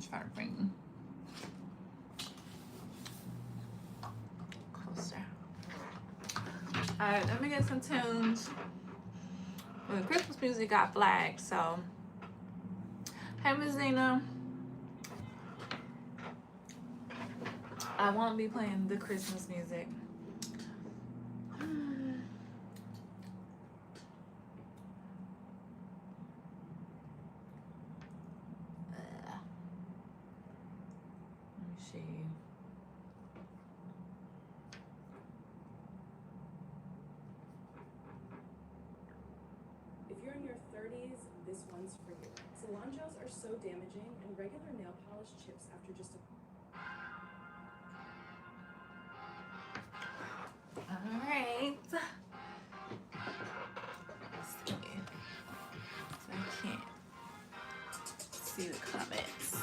try to bring closer. Alright, let me get some tunes. Well, the Christmas music got flagged, so hey Miss Zena. I won't be playing the Christmas music. If you're in your 30s, this one's for you. Salon gels are so damaging, and regular nail polish chips after just a... Alright. Let's see. So I can't see the comments.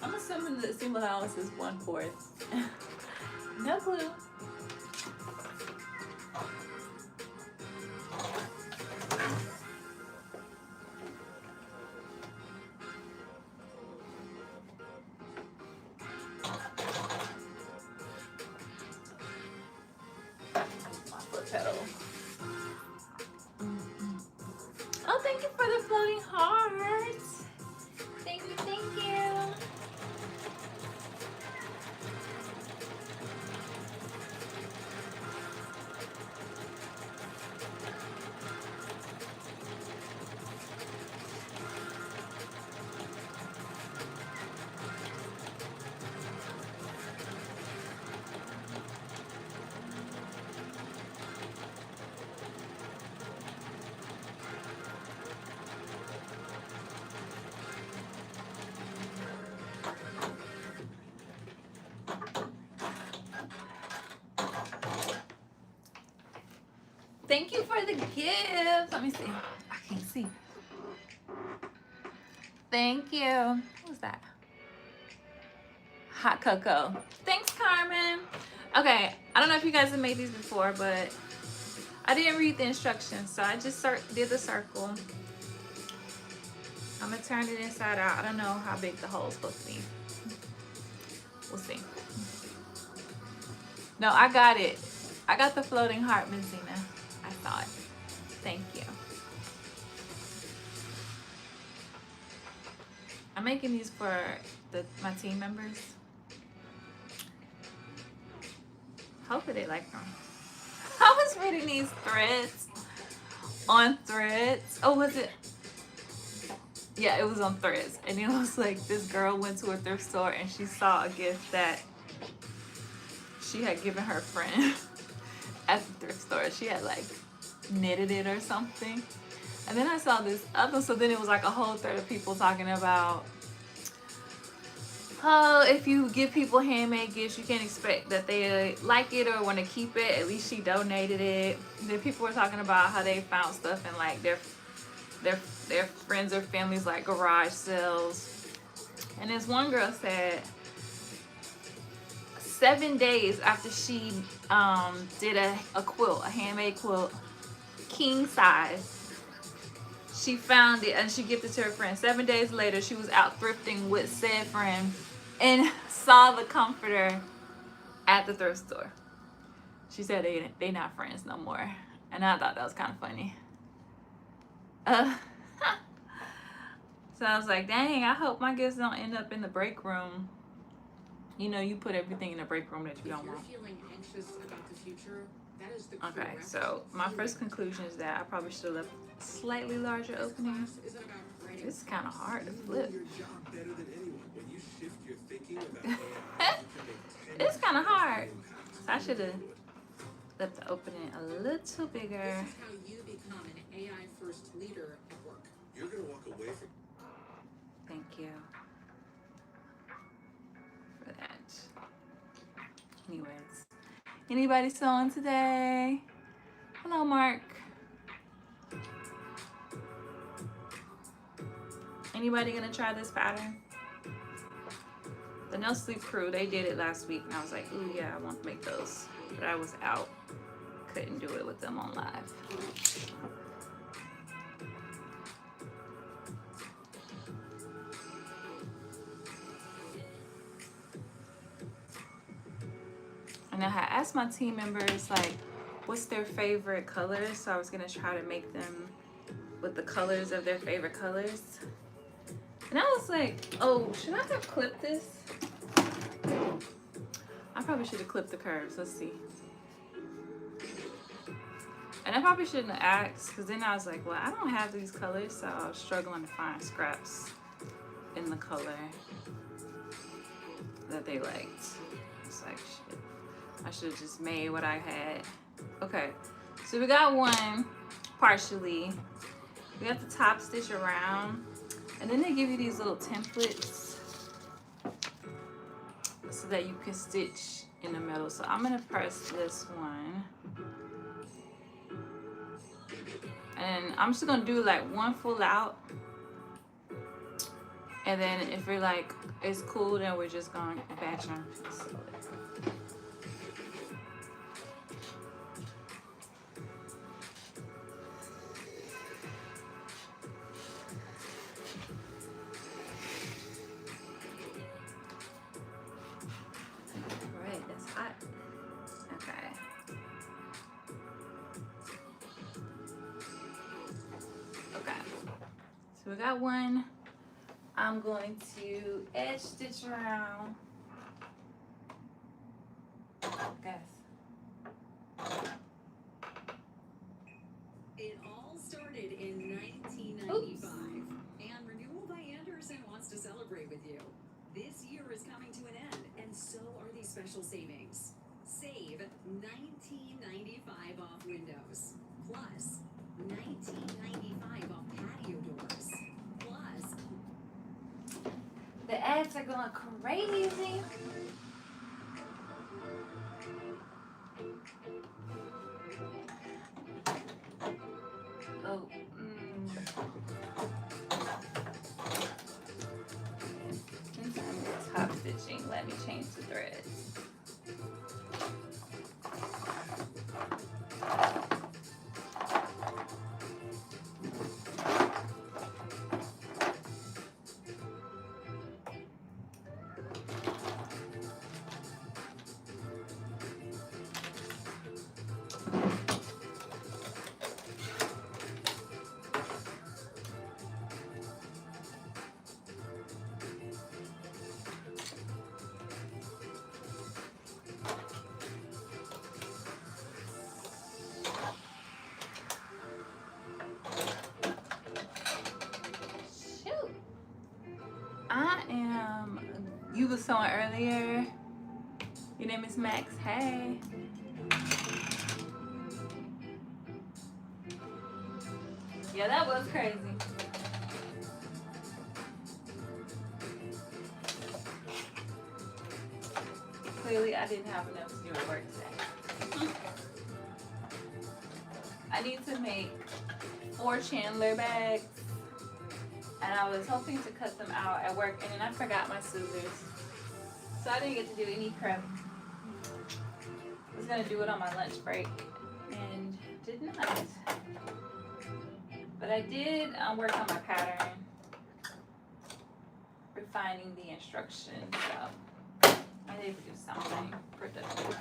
I'm assuming that single allowance is 1/4. No clue. My foot pedal. Oh, thank you for the floating hearts. Thank you, thank you. Thank you for the gift. Let me see. I can't see. Thank you. Who's that? Hot cocoa. Thanks, Carmen. Okay, I don't know if you guys have made these before, but I didn't read the instructions, so I just did the circle. I'm gonna turn it inside out. I don't know how big the hole is supposed to be. We'll see. No, I got it. I got the floating heart, Miss Zena. I saw it. Thank you. I'm making these for my team members. Hopefully they like them. I was reading these threads on Threads. Oh, was it? Yeah, it was on Threads. And it was like this girl went to a thrift store and she saw a gift that she had given her friend at the thrift store. She had like knitted it or something. And then I saw this other, so then it was like a whole thread of people talking about, oh, if you give people handmade gifts, you can't expect that they like it or want to keep it. At least she donated it. And then people were talking about how they found stuff in like their friends or families like garage sales. And this one girl said 7 days after she did a quilt, a handmade quilt, king size, she found it and she gifted it to her friend. 7 days later, she was out thrifting with said friend and saw the comforter at the thrift store. She said they not friends no more. And I thought that was kind of funny. So I was like, dang, I hope my gifts don't end up in the break room. You know, you put everything in the break room that you don't want. feeling anxious about the future, that is the Okay, so my first conclusion is that I probably should have left slightly larger opening. This is kind of hard to flip. It's kind of hard. So I should have left the opening a little bigger. This is how you become an AI first leader at work. You're gonna walk away from. Thank you for that. Anyways, anybody sewing today? Hello, Mark. Anybody gonna try this pattern? The No Sleep Crew, they did it last week, and I was like, ooh, yeah, I want to make those. But I was out. Couldn't do it with them on live. And I had asked my team members, like, what's their favorite colors? So I was going to try to make them with the colors of their favorite colors. And I was like, oh, should I have clipped this? I probably should have clipped the curves. Let's see. And I probably shouldn't have asked, because then I was like, well, I don't have these colors, so I was struggling to find scraps in the color that they liked. It's like, shit. I should have just made what I had. Okay, so we got one partially. We got the top stitch around, and then they give you these little templates so that you can stitch in the middle. So I'm gonna press this one, and I'm just gonna do like one full out, and then if we're like it's cool, then we're just going to batch on. Right, that's hot. Okay. Okay. So we got one. I'm going to edge stitch around. Guys. It all started in 1995, and Renewal by Anderson wants to celebrate with you. This year is coming to an end, and so are these special savings. Save $19.95 off windows, plus $19.95 off patio doors, plus The ads are going crazy. Oh. Since I'm top stitching, let me change the threads. You was sewing earlier. Your name is Max. Hey. Yeah, that was crazy. Clearly, I didn't have enough to do at work today. I need to make 4 Chandler bags. And I was hoping to cut them out at work, and then I forgot my scissors. So I didn't get to do any prep. I was gonna do it on my lunch break and did not. But I did work on my pattern, refining the instructions, so I did do something productive.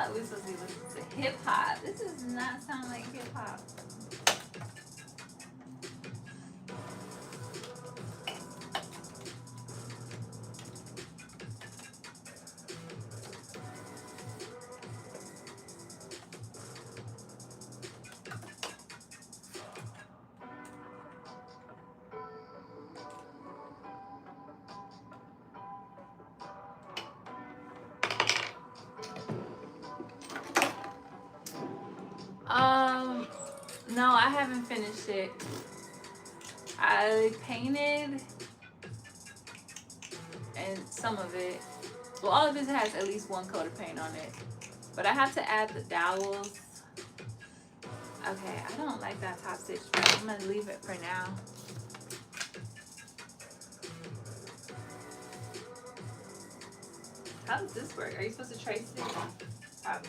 thought we were supposed to be listening to hip hop. This does not sound like hip hop. No, I haven't finished it. I painted and some of it. Well, all of this has at least one coat of paint on it. But I have to add the dowels. Okay, I don't like that top stitch, but I'm gonna leave it for now. How does this work? Are you supposed to trace it? Probably.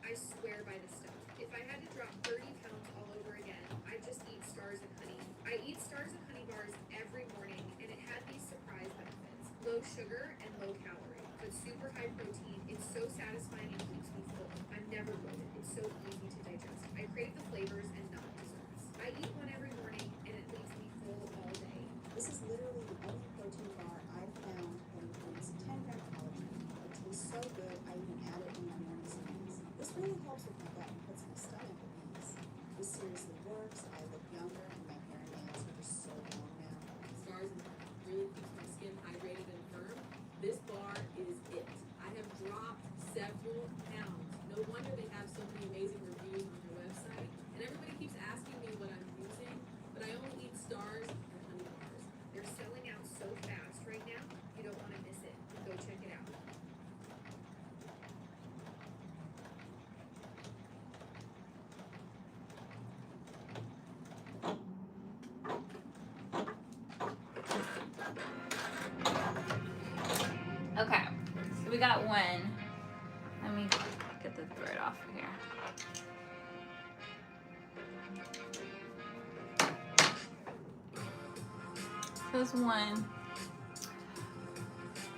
I swear by this stuff. If I had to drop 30 pounds all over again, I'd just eat stars and honey. I eat stars and honey bars every morning, and it had these surprise benefits. Low sugar and low calorie, but super high protein. It's so satisfying and keeps me full. I'm never bloated. It's so easy to digest. I crave the flavors and not desserts. I eat one every morning, and it leaves me full all day. This is literally the only protein bar I've found that includes 10 gram collagen. It tastes so good, I even add it in my morning snacks. This really helps with my gut and puts my stomach at ease. This seriously works. I look younger and my hair and nails are just so long now. Stars and honey really keeps my skin hydrated and firm. This bar is it. I have dropped several pounds. No wonder they have so many amazing reviews on their website. And everybody keeps asking me what I'm using, but I only eat stars and honey bars. They're selling out so fast right now, you don't want to miss it. Go check it out. Okay, so we got one. Let me get the thread off of here. So there's one.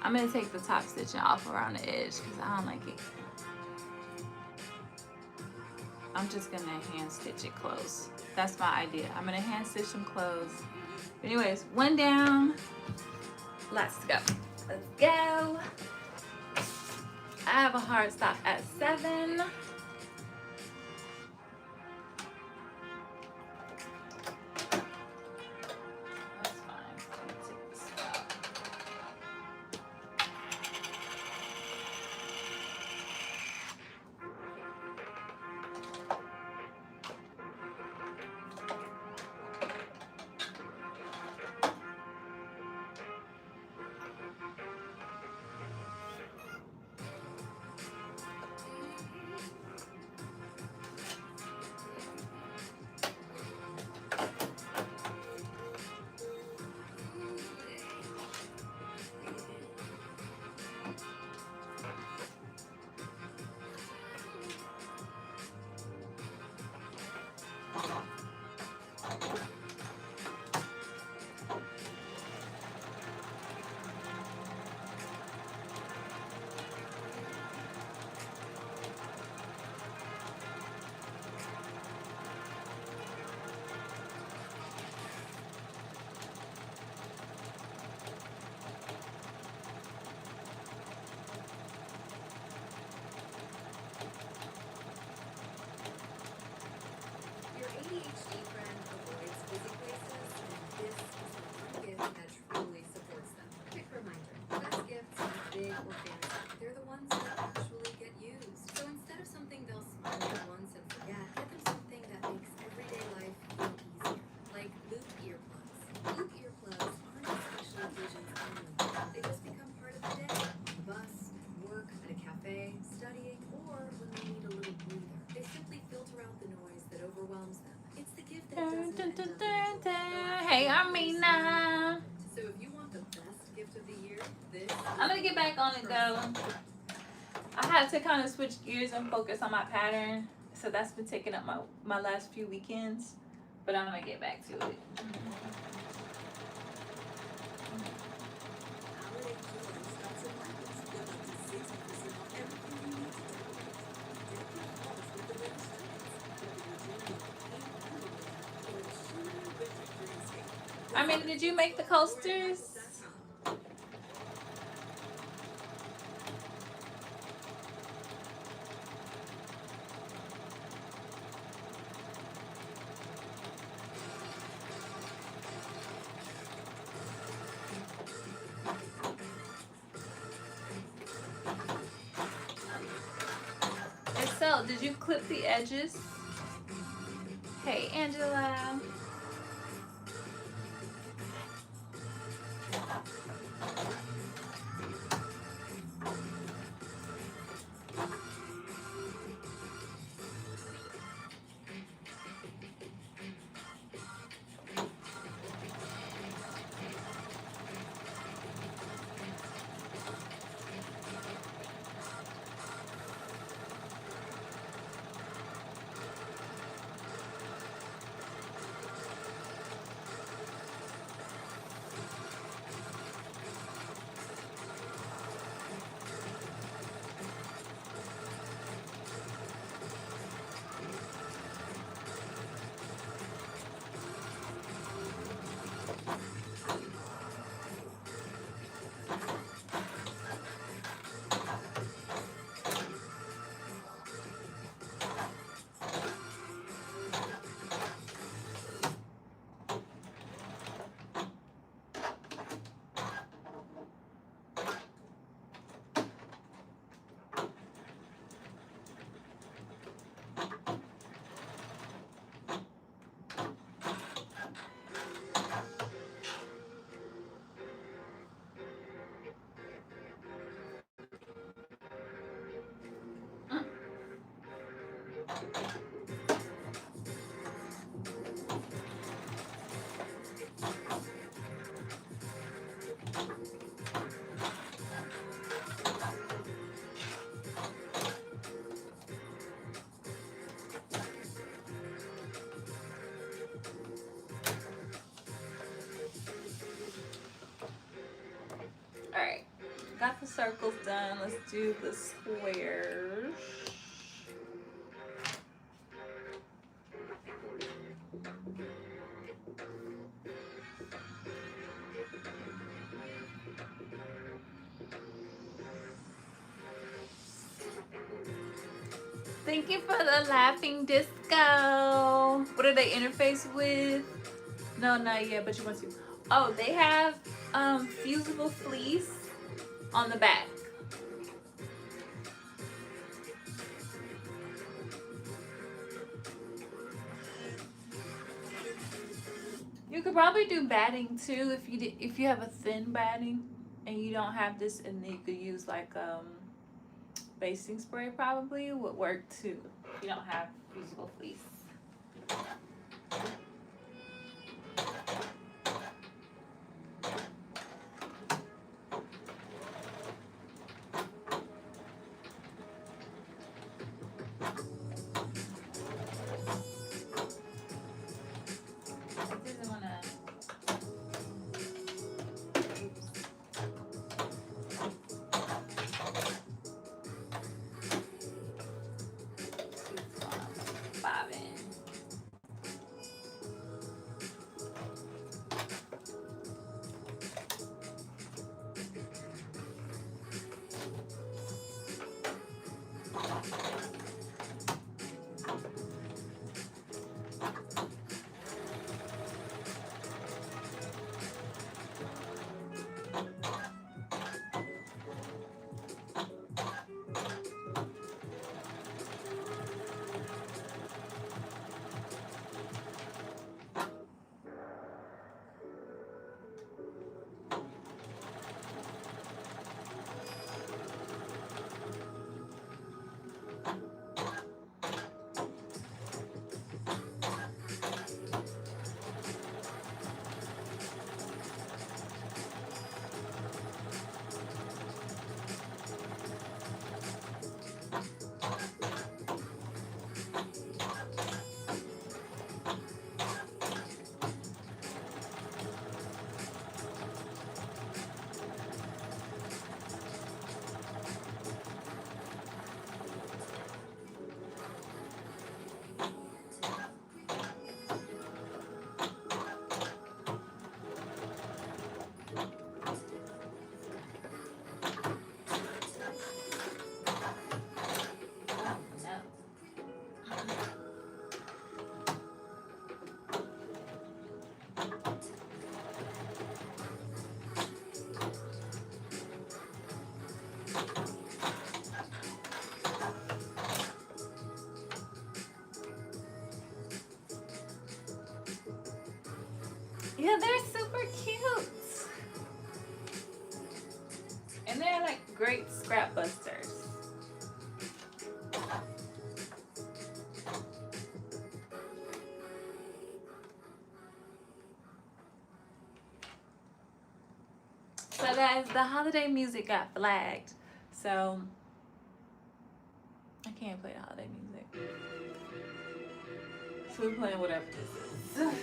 I'm gonna take the top stitching off around the edge because I don't like it. I'm just gonna hand stitch it close. That's my idea. I'm gonna hand stitch them close. Anyways, one down. Let's go. Let's go. I have a hard stop at 7. That's fine. Take this out. Your ADHD friend avoids busy places, and this is the one gift that truly supports them. Quick reminder, the best gifts aren't big or fancy. They're the ones that actually get used. So instead of something they'll smile at once and forget, get them something that makes everyday life feel easier. Like loop earplugs. Loop earplugs aren't for special occasions only. They just become part of the day. On the bus, at work, at a cafe, studying, or when they need a little breather. They simply filter out the noise that overwhelms them. It's the gift that doesn't end up in a Hey, Armina. So if you want the best gift of the year, this I'm gonna get back on it though. I had to kind of switch gears and focus on my pattern. so that's been taking up my last few weekends. But I'm gonna get back to it. Holiday joy starts at Blackmas with up to 60% off everything you need to decorate. Decorate walls with the latest trends, whether you're dreaming of pink underwear or a shimmery winter dreamscape. I mean, did you make the coasters? Estelle, did you clip the edges? Hey, Angela. Alright, got the circles done. Let's do the squares. Thank you for the laughing disco. What are they interfaced with? No, not yet, but you want to. Oh, they have fusible fleece on the back. You could probably do batting too if you have a thin batting and you don't have this, and you could use like basting spray probably would work too if you don't have fusible fleece. I didn't wanna. Bobbin. Yeah, they're super cute. And they're like great scrap busters. So guys, the holiday music got flagged. So I can't play the holiday music. So we're playing whatever this is.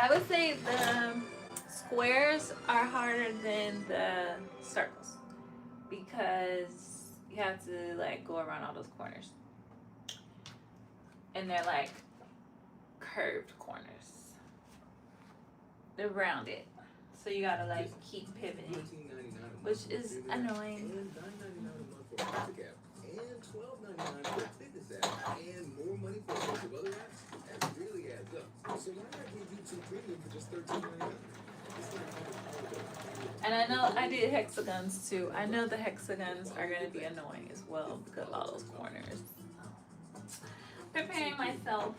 I would say the squares are harder than the circles because you have to like go around all those corners. And they're like curved corners. They're rounded. So you gotta like keep pivoting, which is annoying. And $9.99 a month for Music app, and $12.99 for a fitness app, and more money for a bunch of other apps. That really adds up. So why not get YouTube Premium for just $13.99? And I know I did hexagons too. I know the hexagons are gonna be annoying as well because of all those corners. Preparing myself.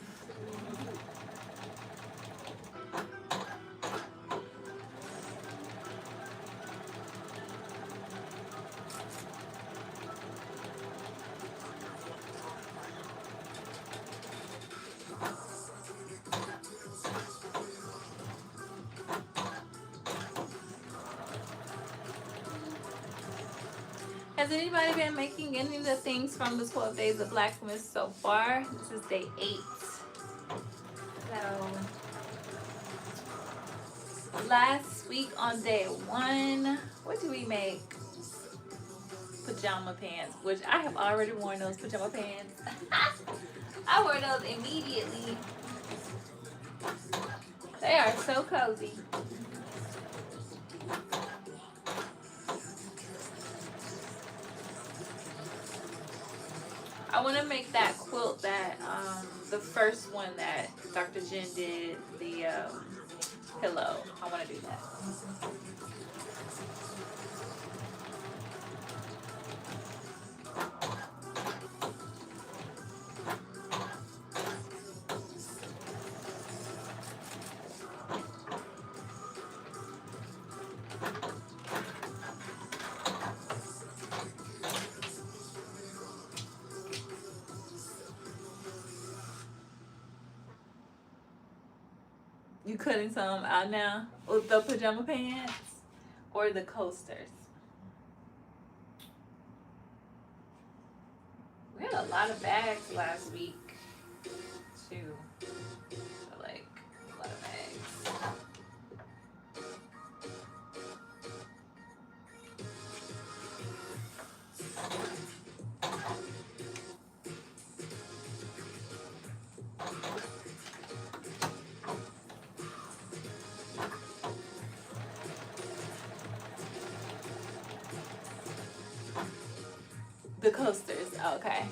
Has anybody been making any of the things from the 12 days of Blackmas so far? This is day 8. So last week on day 1, what did we make? Pajama pants, which I have already worn those pajama pants. I wore those immediately. They are so cozy. I want to make that quilt that the first one that Dr. Jen did, the pillow. I want to do that. You cutting some out now with the pajama pants or the coasters? We had a lot of bags last week too. So like a lot of bags. The coasters, okay.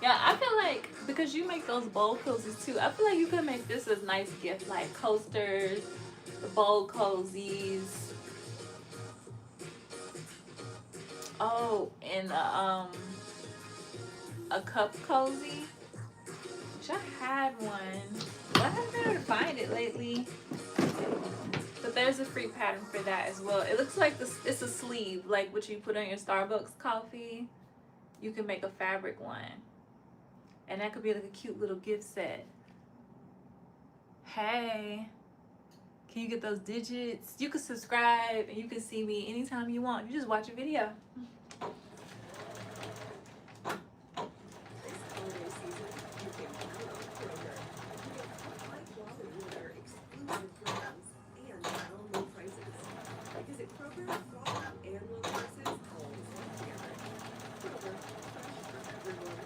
Yeah, I feel like because you make those bowl cozies too, I feel like you could make this a nice gift, like coasters, the bowl cozies. Oh, and a cup cozy. wish I had one. But I haven't been able to find it lately. But there's a free pattern for that as well. It looks like this. It's a sleeve, like what you put on your Starbucks coffee. You can make a fabric one, and that could be like a cute little gift set. Hey, can you get those digits? You can subscribe and you can see me anytime you want. You just watch a video. This holiday season, you can count on Kroger. You get high quality with our exclusive brands and now low prices. Because at Kroger, quality and low prices always go together. Kroger, fresh for everyone.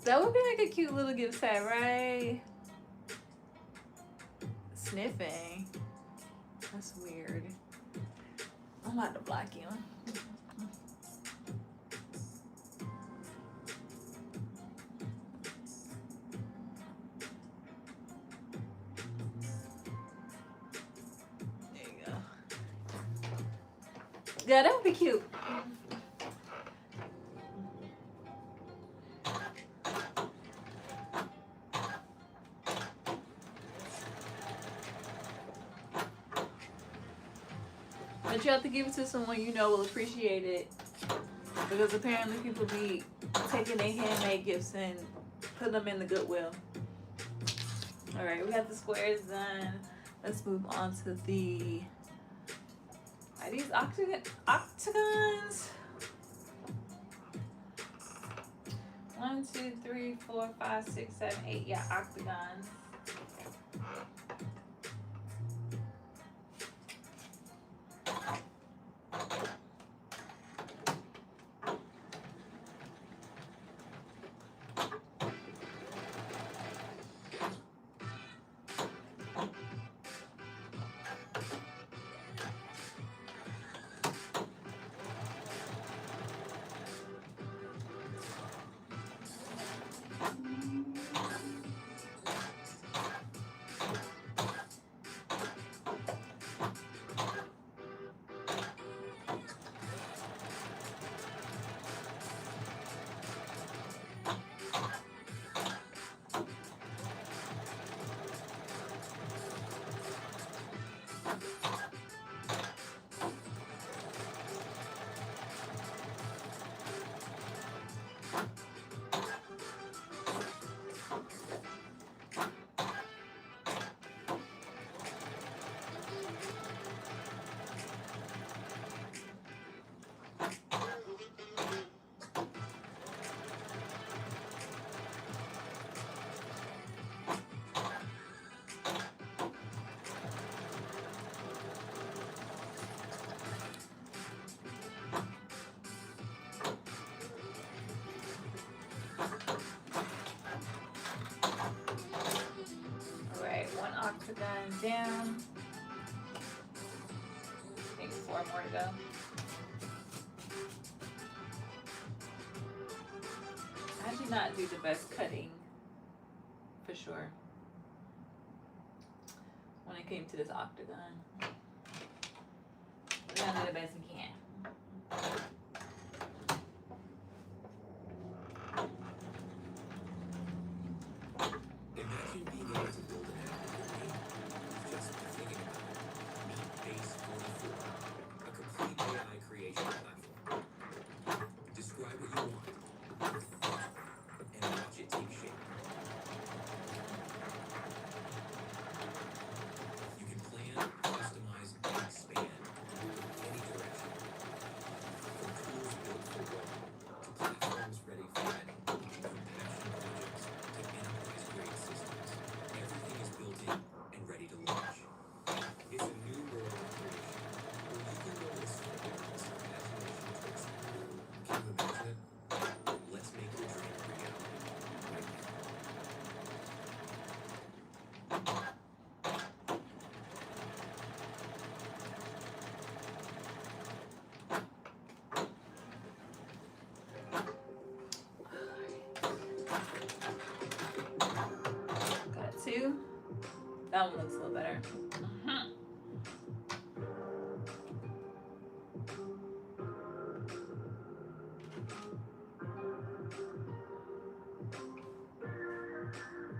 That would be like a cute little gift set, right? Sniffing. That's weird. I'm about to block you. There you go. Yeah, that would be cute. But you have to give it to someone you know will appreciate it. Because apparently people be taking their handmade gifts and putting them in the Goodwill. Alright, we got the squares done. Let's move on to the... Are these octagons? 1, 2, 3, 4, 5, 6, 7, 8. Yeah, octagons. Octagon down. I think 4 more to go. I did not do the best cutting, for sure, when it came to this octagon. We're gonna do the best we can. Imagine being able to build an app with your name. Just thinking about it. Meet Base 44, a complete AI creation platform. Describe what you want and watch it take shape. You can plan, customize, and expand in any direction. That one looks a little better.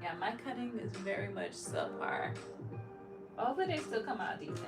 Yeah, my cutting is very much subpar. Hopefully they still come out decent.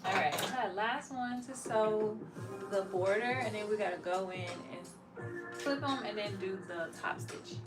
Alright, that last one to sew the border, and then we gotta go in and flip them and then do the top stitch.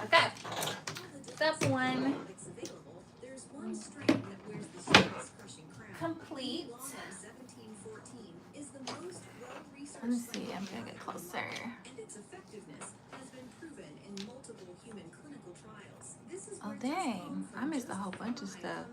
Okay, step one complete. Let me see, I'm gonna get closer. Oh dang, I missed a whole bunch of stuff.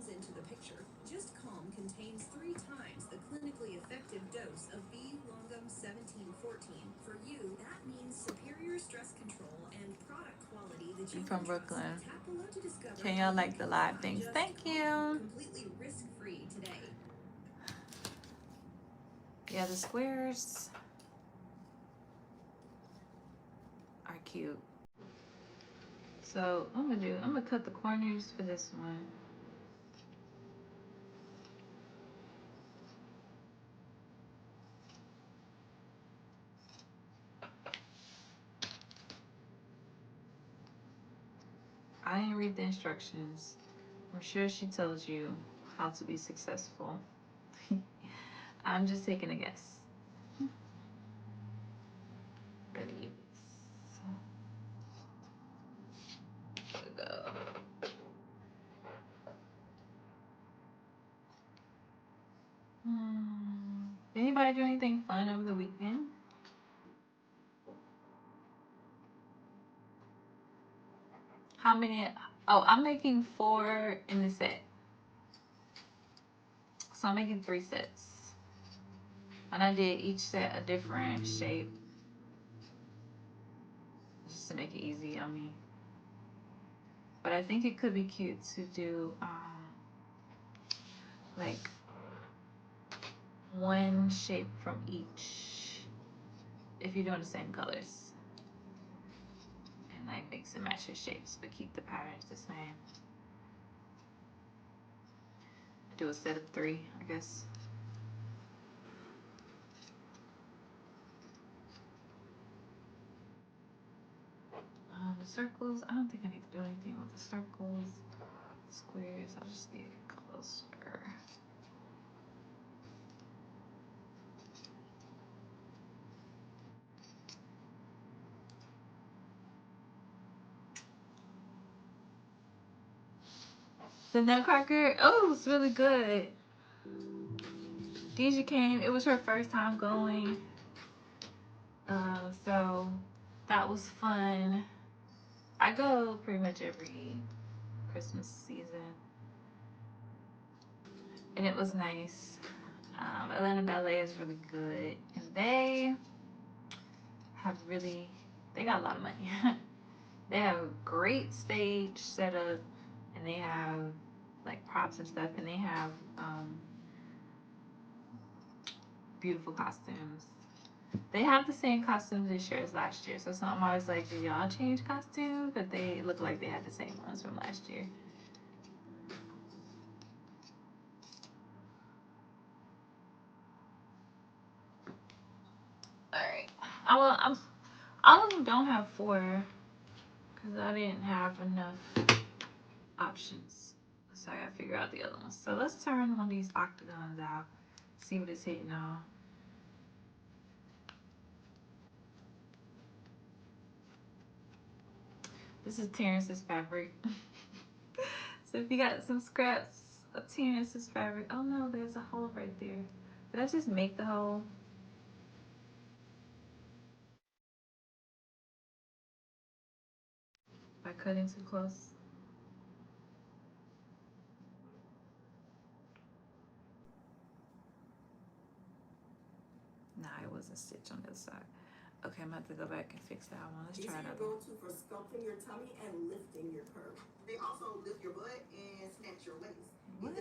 Just Calm contains 3 times the clinically effective dose of B. longum 1714. For you, that means superior stress control and product quality that you I'm from can trust. Brooklyn. Tap below to discover Can y'all like the live things? Just Thank Calm, you. completely risk-free today. Yeah, the squares are cute. So I'm gonna cut the corners for this one. I didn't read the instructions. I'm sure she tells you how to be successful. I'm just taking a guess. Ready? Go. Did anybody do anything fun over the weekend? How many? Oh, I'm making 4 in the set. So I'm making 3 sets. And I did each set a different shape. Just to make it easy on me. But I think it could be cute to do like one shape from each if you're doing the same colors. And like mix and match your shapes but keep the patterns the same. Do a set of 3, I guess. the circles. I don't think I need to do anything with the circles. Squares, I'll just leave it closer. The Nutcracker, oh, it was really good. Deja came, it was her first time going. So that was fun. I go pretty much every Christmas season. And it was nice. Atlanta Ballet is really good. And they got a lot of money. They have a great stage setup, and they have like props and stuff, and they have beautiful costumes. They have the same costumes this year as last year, so I'm always like, did y'all change costumes? But they look like they had the same ones from last year. Alright. All of them don't have 4 because I didn't have enough options. So I gotta figure out the other ones. So let's turn one of these octagons out. See what it's hitting on. This is Terrence's fabric. So if you got some scraps of Terrence's fabric. Oh no, there's a hole right there. Did I just make the hole? By cutting too close? Nah, it was a stitch on the other side. Okay, I'm gonna have to go back and fix that one. Let's try it out. Go-to for sculpting your tummy and lifting your curve. They also lift your butt and snatch your waist. What?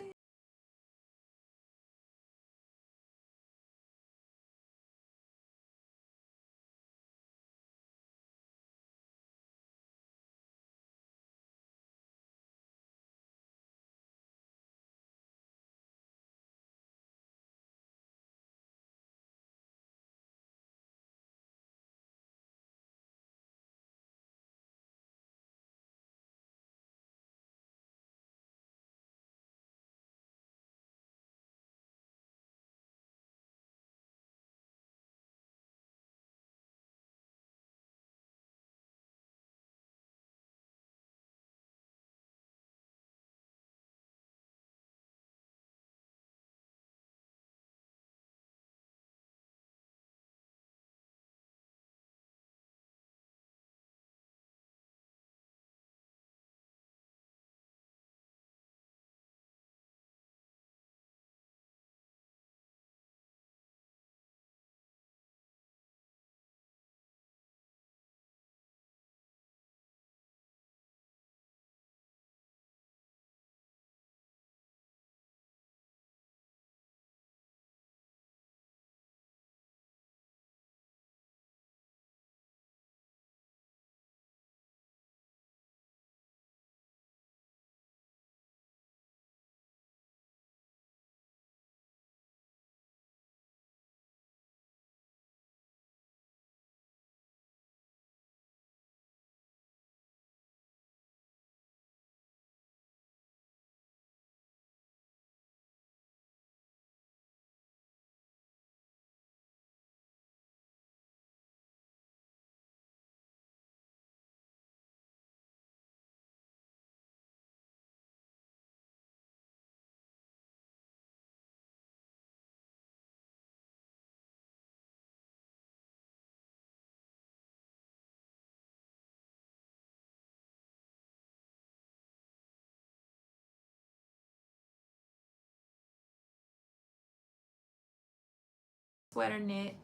Sweater knit,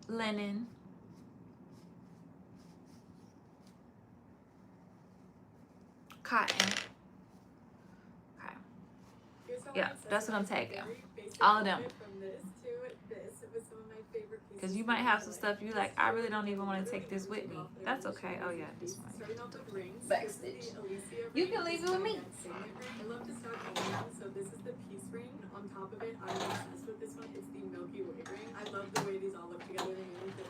linen, cotton. Okay. Yeah, that's what I'm taking. All of them. Because you might have some stuff you like, I really don't even want to take this with me. That's okay. Oh yeah, this one. Backstitch. You can leave it with me. I love to start owning, so this is the piece ring. On top of it, I'm obsessed with this one. It's the Milky Way ring. I love the way these all look together. They really fit.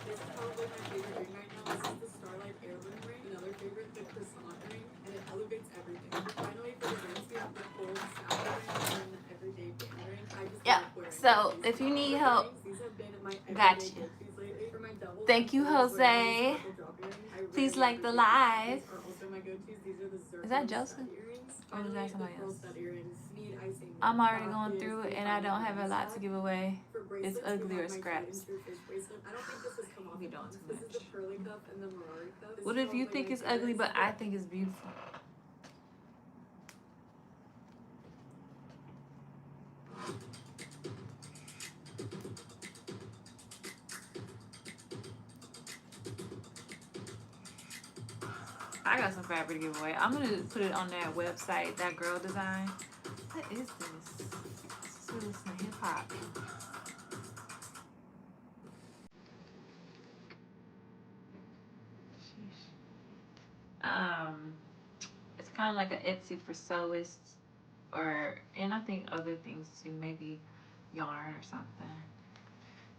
This is probably my favorite ring right now. This is the Starlight heirloom ring. Another favorite, the croissant ring, and it elevates everything. Finally, for the rings, we have the gold sapphire ring and the everyday band ring. I just Yeah, love wearing so these. if you need For help, earrings, these have been my got everyday you. go-tos lately. For my doubles, Thank you, I'm always wearing these Jose. sparkle drop earrings. I Please rarely like ever the take them off. live. These are also my go-tos. These are the Is that zircon Joseph? stud earrings. Or was Finally, that the somebody pearl else? stud earrings need icing. I'm already Top going is through it the and I final don't have a lot to set. give away. For It's bracelets, ugly we or have my scraps. tried and true fish bracelet. I don't think this has come off We at doing once. too This is the much. pearly cup and the Ferrari cup. This What is if you probably think my it's ugly favorite. but I think it's beautiful? I got some fabric to give away. I'm gonna put it on that website, that girl design. What is this? Let's listen to hip hop. It's kind of like an Etsy for sewists, and I think other things too, maybe yarn or something.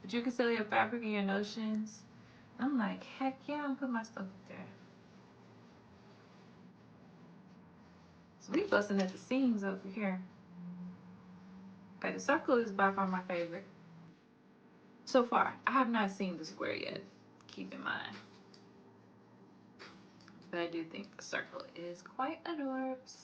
But you can sell your fabric and your notions. I'm like, heck yeah, I'm putting my stuff up there. So we busting at the seams over here. Okay, the circle is by far my favorite. So far, I have not seen the square yet. Keep in mind. But I do think the circle is quite adorbs.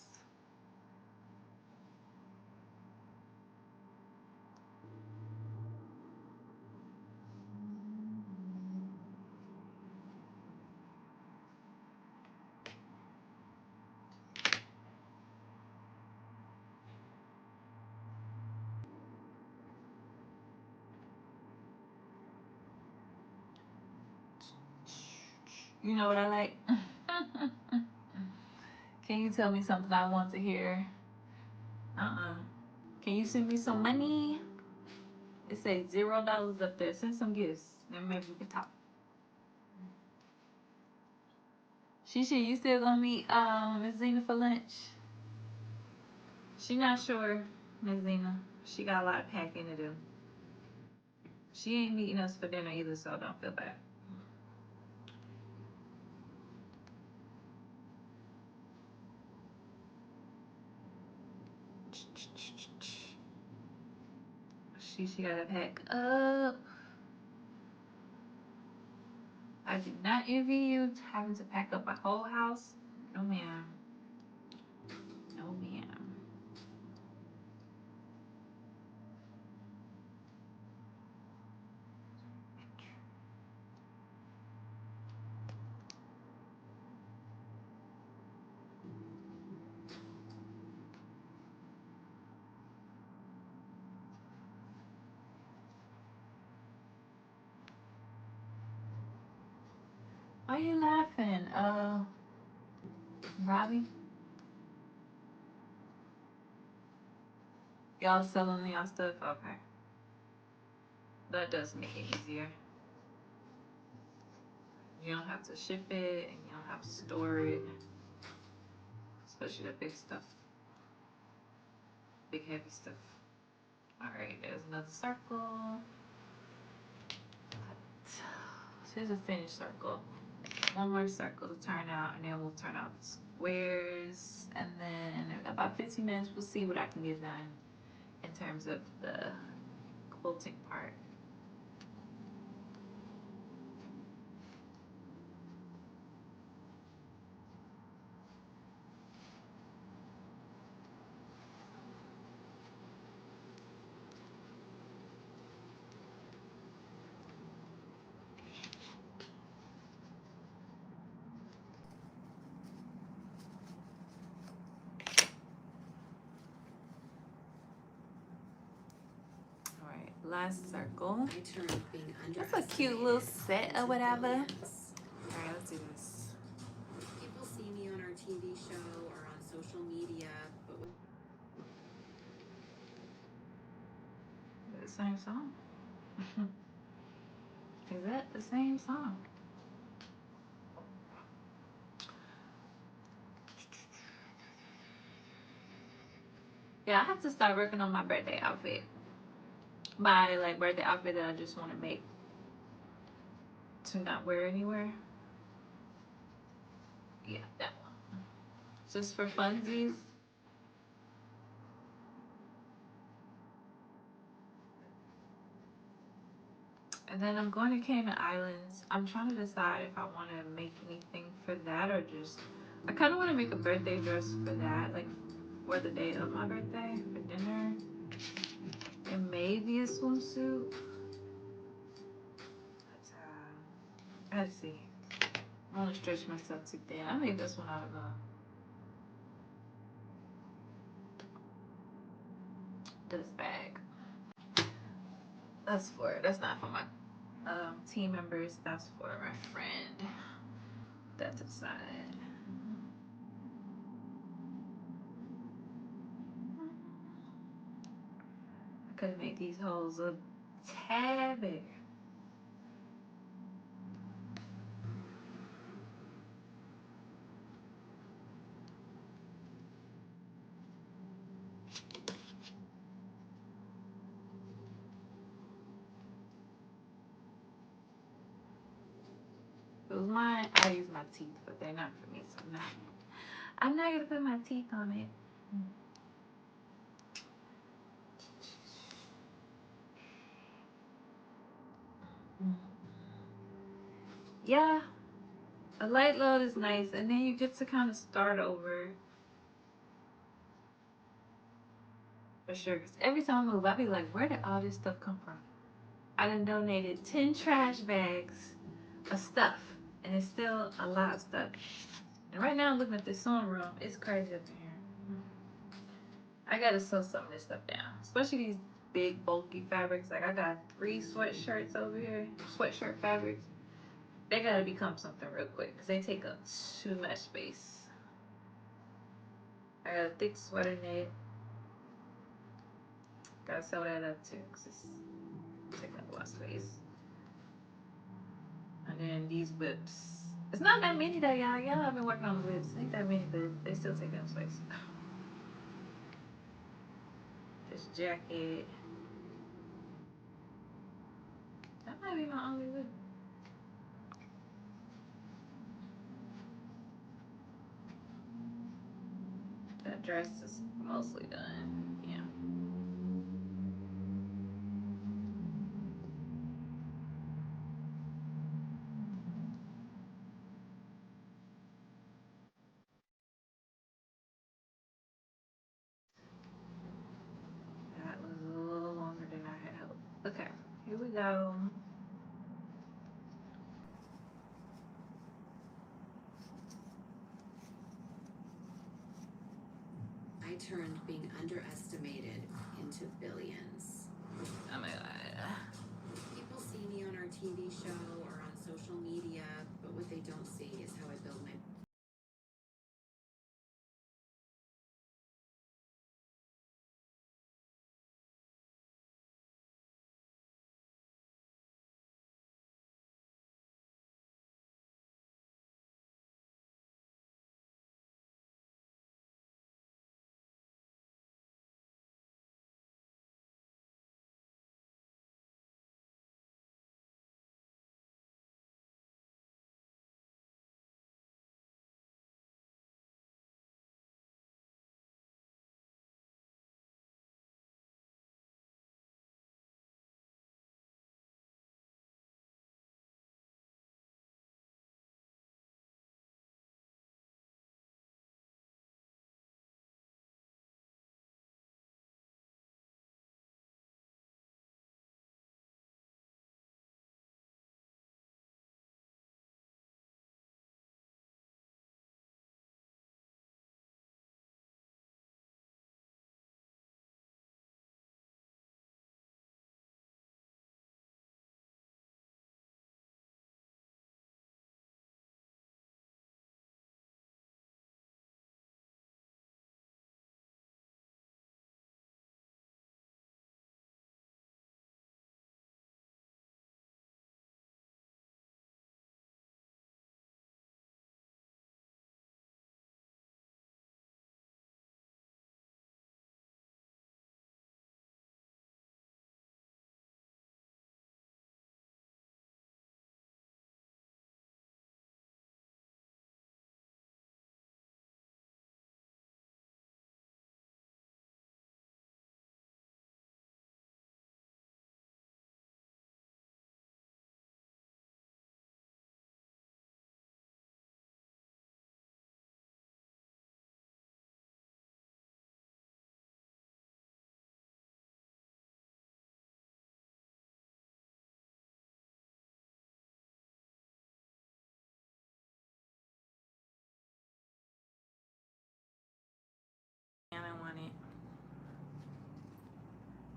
You know what I like? Can you tell me something I want to hear? Can you send me some money? It says $0 up there. Send some gifts. Then maybe we can talk. Shishi, you still gonna meet Miss Zena for lunch? She not sure, Miss Zena. She got a lot of packing to do. She ain't meeting us for dinner either, so don't feel bad. She gotta pack up. I do not envy you having to pack up a whole house. No ma'am. No ma'am. Why are you laughing? Robbie? Y'all selling y'all stuff? Okay. That does make it easier. You don't have to ship it and you don't have to store it. Especially the big stuff. Big heavy stuff. Alright, there's another circle. So here's a finished circle. One more circle to turn out and then we'll turn out the squares. And then in about 15 minutes we'll see what I can get done in terms of the quilting part. Alright, last circle. That's a cute little set or whatever. Alright, let's do this. People see me on our TV show or on social media, but The same song. Is that the same song? Yeah, I have to start working on my birthday outfit. My like birthday outfit that I just want to make to not wear anywhere. Yeah, that one. Just for funsies. And then I'm going to Cayman Islands. I'm trying to decide if I want to make anything for that or just. I kind of want to make a birthday dress for that, like for the day of my birthday for dinner. And maybe a swimsuit. But, I have to see. I want to stretch myself too thin. I made this one out of this bag. That's not for my team members. That's for my friend. That's aside. I could make these holes a tad bigger. It was mine. I use my teeth, but they're not for me, so I'm not gonna put my teeth on it. Yeah, a light load is nice, and then you get to kind of start over. For sure, 'cause every time I move, I be like, where did all this stuff come from? I done donated 10 trash bags of stuff, and it's still a lot of stuff. And right now, I'm looking at this sewing room. It's crazy up in here. I gotta sew some of this stuff down, especially these big, bulky fabrics. Like, I got 3 sweatshirts over here, sweatshirt fabrics. They gotta become something real quick because they take up too much space. I got a thick sweater knit. Gotta sew that up too because it's taking up a lot of space. And then these whips. It's not that many though, y'all. Y'all have been working on the whips. Ain't that many, but they still take up space. This jacket. That might be my only whip. That dress is mostly done. Yeah. That was a little longer than I had hoped. Okay, here we go. I turned being underestimated into billions. Oh my god. People see me on our TV show or on social media, but what they don't see is how I build my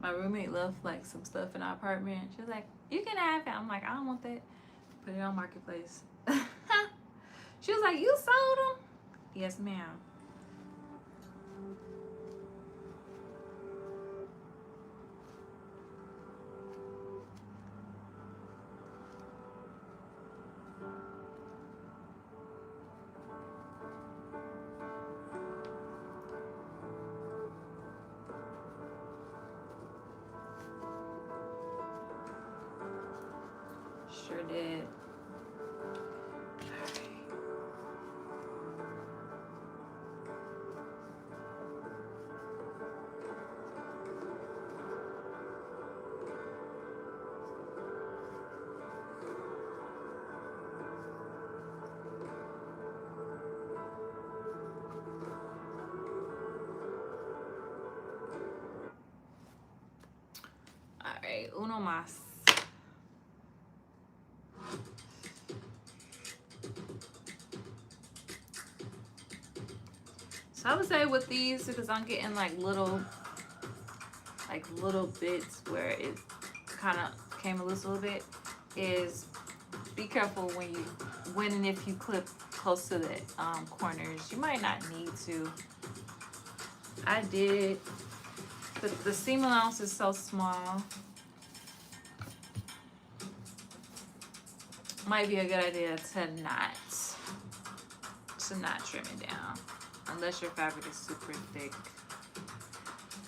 My roommate left like some stuff in our apartment. She was like, "You can have it." I'm like, "I don't want that." Put it on Marketplace. She was like, "You sold them?" Yes, ma'am. Sure did. All right, uno más. So I would say with these, because I'm getting like little bits where it kind of came a little bit, is be careful when and if you clip close to the corners. You might not need to. I did, but the seam allowance is so small. Might be a good idea to not trim it down unless your fabric is super thick.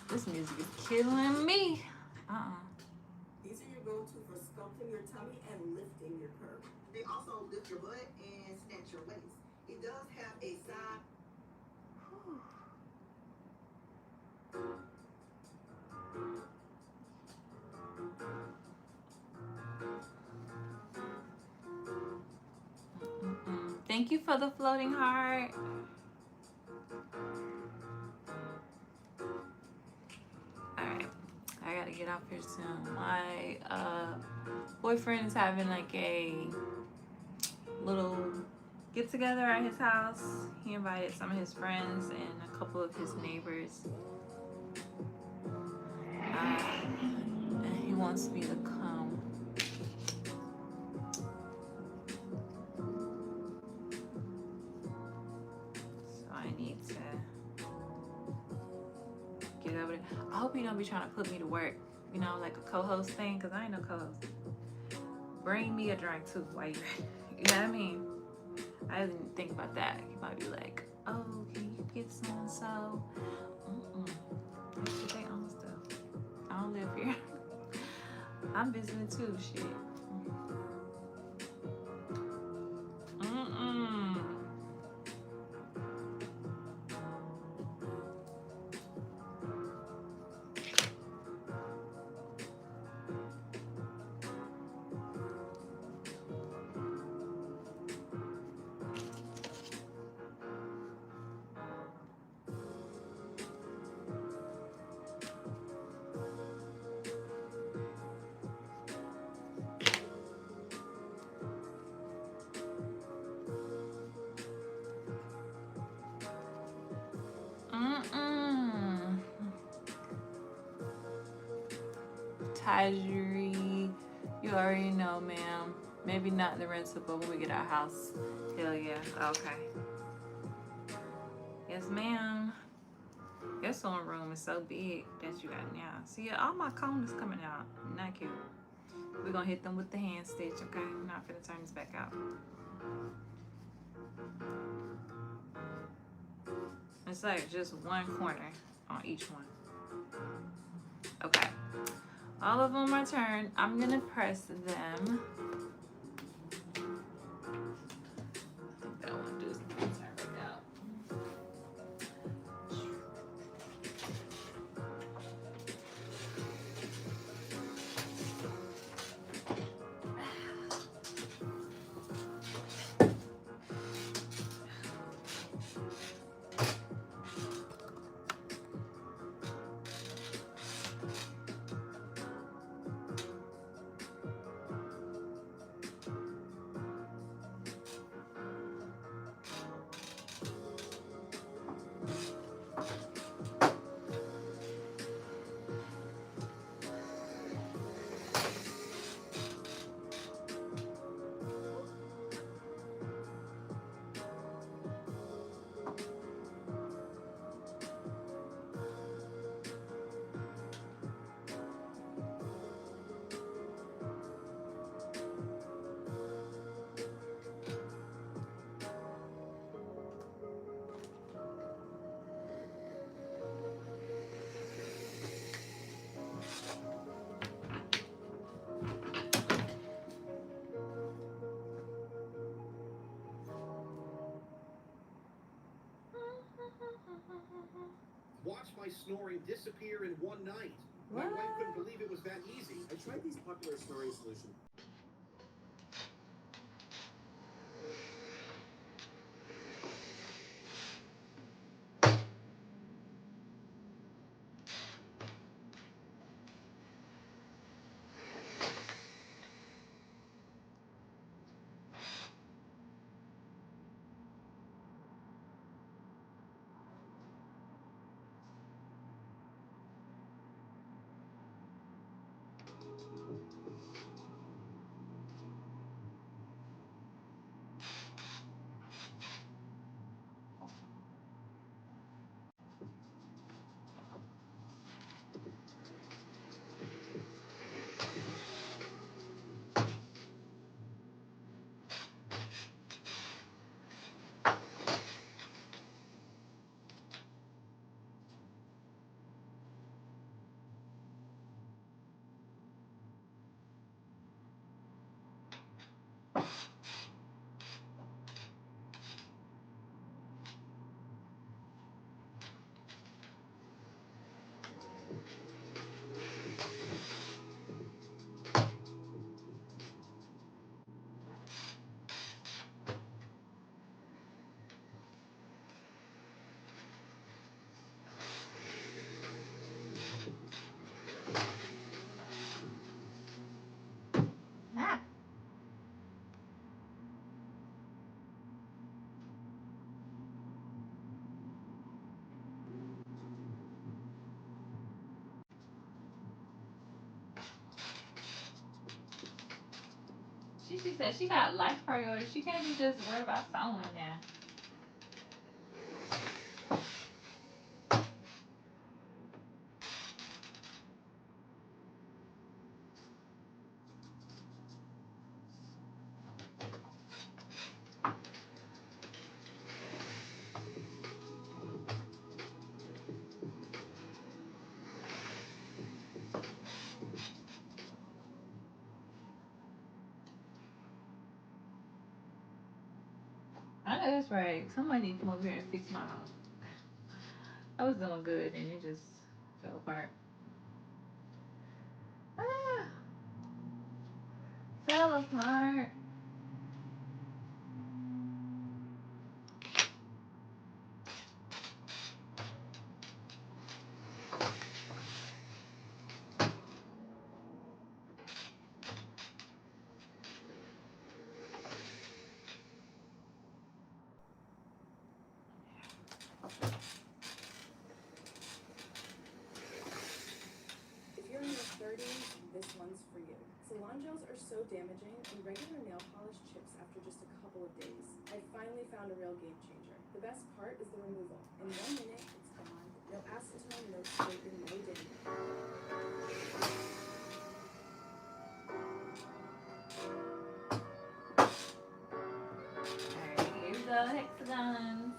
This music is killing me. These are your go-to for sculpting your tummy and lifting your curve. They also lift your butt and snatch your waist. It does have a side. Thank you for the floating heart. Alright, I gotta get off here soon. My boyfriend is having like a little get together at his house. He invited some of his friends and a couple of his neighbors. And he wants me to come. So I need to get over there. I hope you don't be trying to put me to work, you know, like a co-host thing, because I ain't no co-host. Bring me a drink too while you know what I mean? I didn't think about that. You might be like, "Oh, can you get so and so?" That's what they own stuff. I don't live here. I'm visiting too, shit. Tajiri, you already know, ma'am. Maybe not in the rental, but when we get our house. Hell yeah. Okay. Yes, ma'am. Your sewing room is so big that you got now. See, all my cone is coming out. Not cute. We're gonna hit them with the hand stitch, okay? I'm not gonna turn this back out. It's like just one corner on each one. Okay. All of them are turned. I'm gonna press them. I think that one just turn right out. my snoring disappear in one night. My What? wife couldn't believe it was that easy. I tried these popular snoring solutions. Ah. She said she got life priorities. She can't be just worried about someone now. I know that's right. Somebody need to come over here and fix my house. I was doing good and it just fell apart. Ah, fell apart. If you're in your 30s, this one's for you. Salon gels are so damaging, and regular nail polish chips after just a couple of days. I finally found a real game changer. The best part is the removal. In 1 minute, it's gone. No acetone, no scraping, no ding. Alright, here we go, hexagons.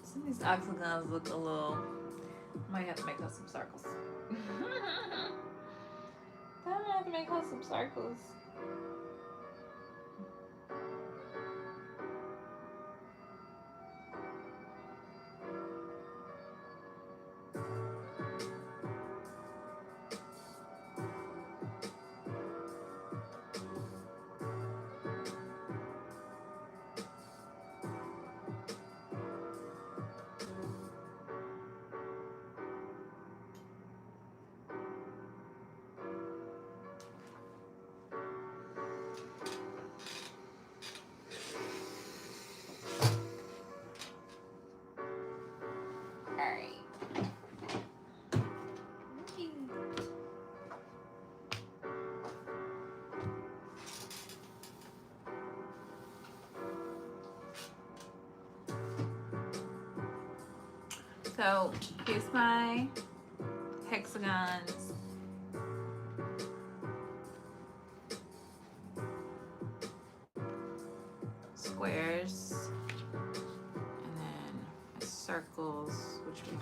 Some of these oxygons look a little. Might have to make us some circles. I might have to make us some circles. So here's my hexagons. Squares. And then circles, which we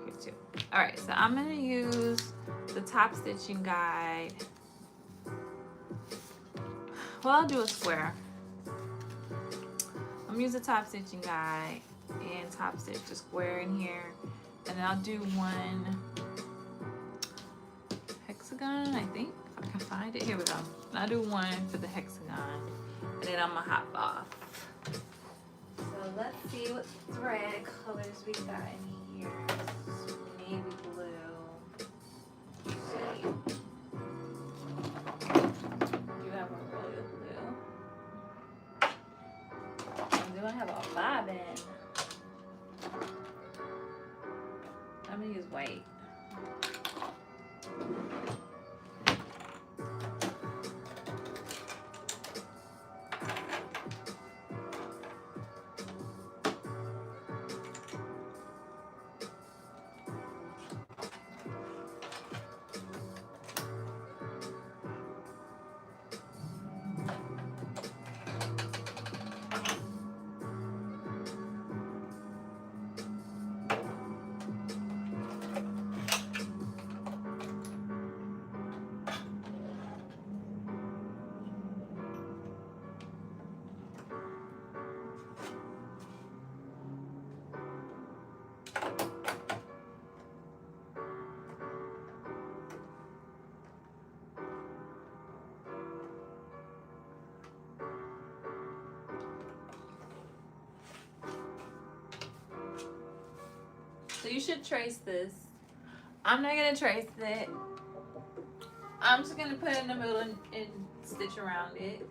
here too. Alright, so I'm gonna use the top stitching guide. Well, I'll do a square. I'm gonna use the top stitching guide and top stitch the square in here. And then I'll do one hexagon, I think, if I can find it. Here we go. And I'll do one for the hexagon, and then I'm gonna hop off. So let's see what thread colors we got in here. Navy blue. Let's see. You have a royal blue. And do I have a bobbin? I'm gonna use white. So you should trace this. I'm not gonna trace it. I'm just gonna put it in the middle and stitch around it.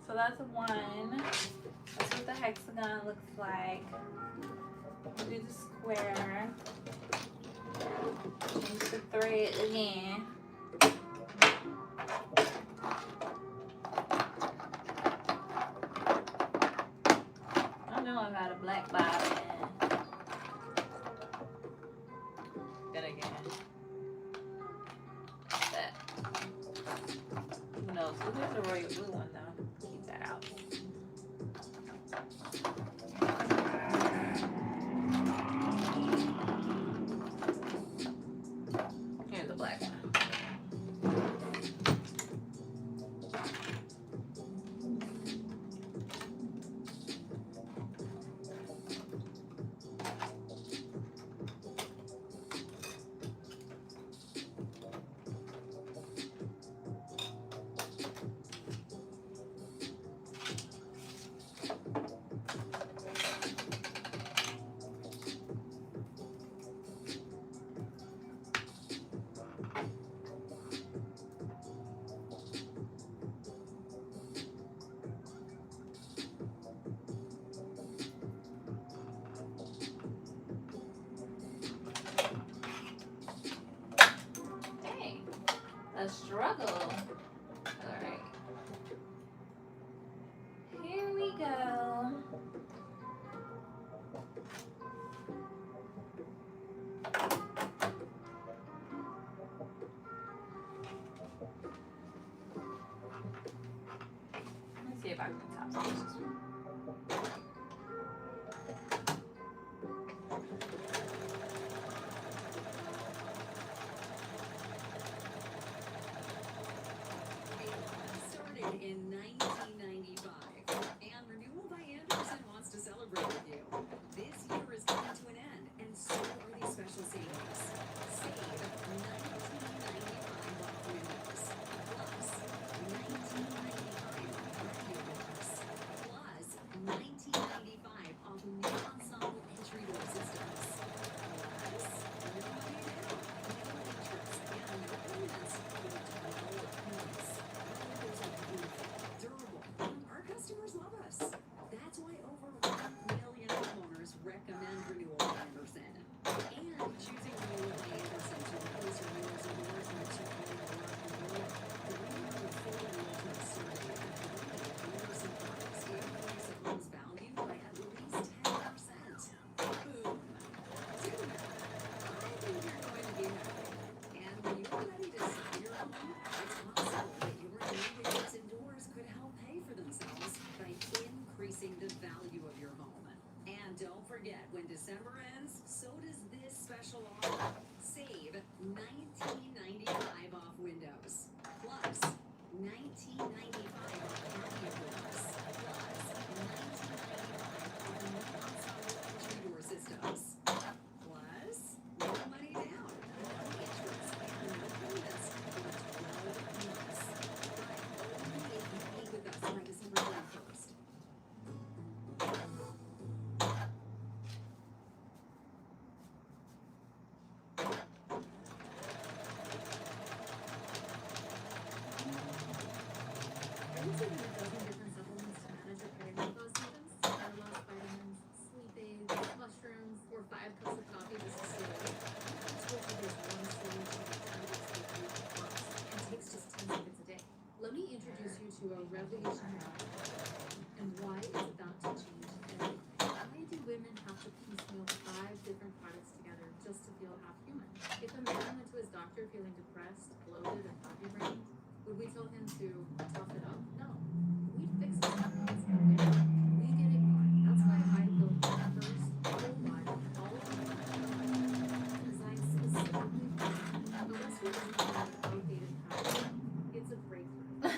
So that's one. That's what the hexagon looks like. Do the square. Change the thread again. I know I got a black bobbin. Then again. That. Who knows? So there's a royal blue one though. Keep that out. Here's the black one. a struggle. All right. Here we go. Let's see if I can top stitch this one. Started in 1995, and Renewal by Anderson wants to celebrate with you. This year is coming to an end, and so are these special savings. Save $19.95 off windows, plus $19.95 off radiators, plus $19.95 off new ensemble entry door systems, plus no money down, no interest, and no payments for 12 months. Durable. Our customers love us. That's why over 1 million homeowners recommend Renewal by Anderson. And choosing Renewal by Anderson to replace your windows and doors makes you feel more renewal. The Renewal with full realtor survey and Anderson products increase a home's value by at least 10%. Boom. Do that. I think you're going to be happy. And when you're ready to sell your home, it's possible that your new windows and doors could help pay for themselves by increasing the value of your home. And don't forget, when December ends, so does this special offer. Save $19.95 off windows, plus $19.95 off patio doors, plus $19.95 off new ensemble entry door systems, plus no money down, no interest, and no payments for 12 months. But only if you pay with us by December 31st. Are you taking a dozen different supplements to manage your perimenopause symptoms? Hair loss, vitamins, sleep aids, mushrooms, or 5 cups of coffee just to stay awake? I told you there's one solution that targets the root cause and takes just 10 seconds a day. Let me introduce you to a revolutionary product and why it's about to change everything. Why do women have to piecemeal 5 different products together just to feel half human? If a man went to his doctor feeling depressed, bloated, and happy-brained, would we tell him to tough it up? No. We'd fix his symptoms. We get ignored. That's why I built the first worldwide all-in-one designed specifically for men. The West doesn't have outdated packaging. It's a breakthrough.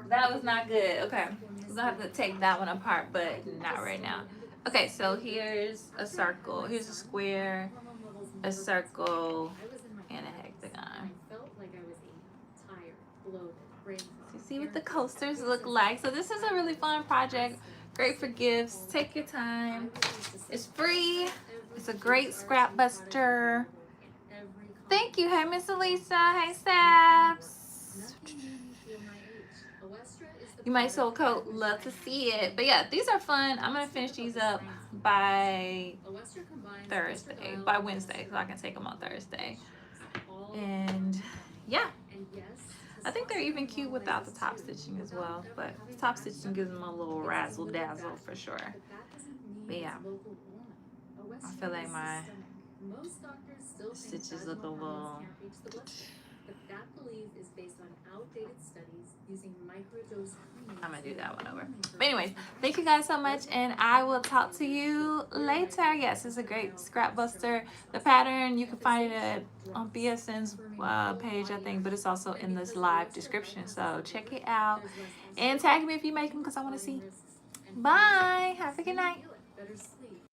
That was not good. Okay. We're gonna have to take that one apart, but not right now. Okay, so here's a circle. Here's a square, a circle, and a hexagon. I felt like I was 80, tired, bloated, brain fog. You see what the coasters look like. So this is a really fun project. Great for gifts. Take your time. It's free. It's a great scrap buster. Thank you. Hey, Miss Elisa. Hey, Sabs. You might soul coat. Love to see it. But yeah, these are fun. I'm going to finish these up by Thursday. By Wednesday. So I can take them on Thursday. And yeah. I think they're even cute without the top stitching as well. But the top stitching gives them a little razzle dazzle for sure. But yeah. I feel like my stitches look a little... But that belief is based on outdated studies using microdose cream. I'm gonna do that one over. But anyways, thank you guys so much, and I will talk to you later. Yes, it's a great scrap buster. The pattern, you can find it on BSN's page, I think, but it's also in this live description. So check it out and tag me if you make them because I want to see. Bye. Have a good night. Better sleep.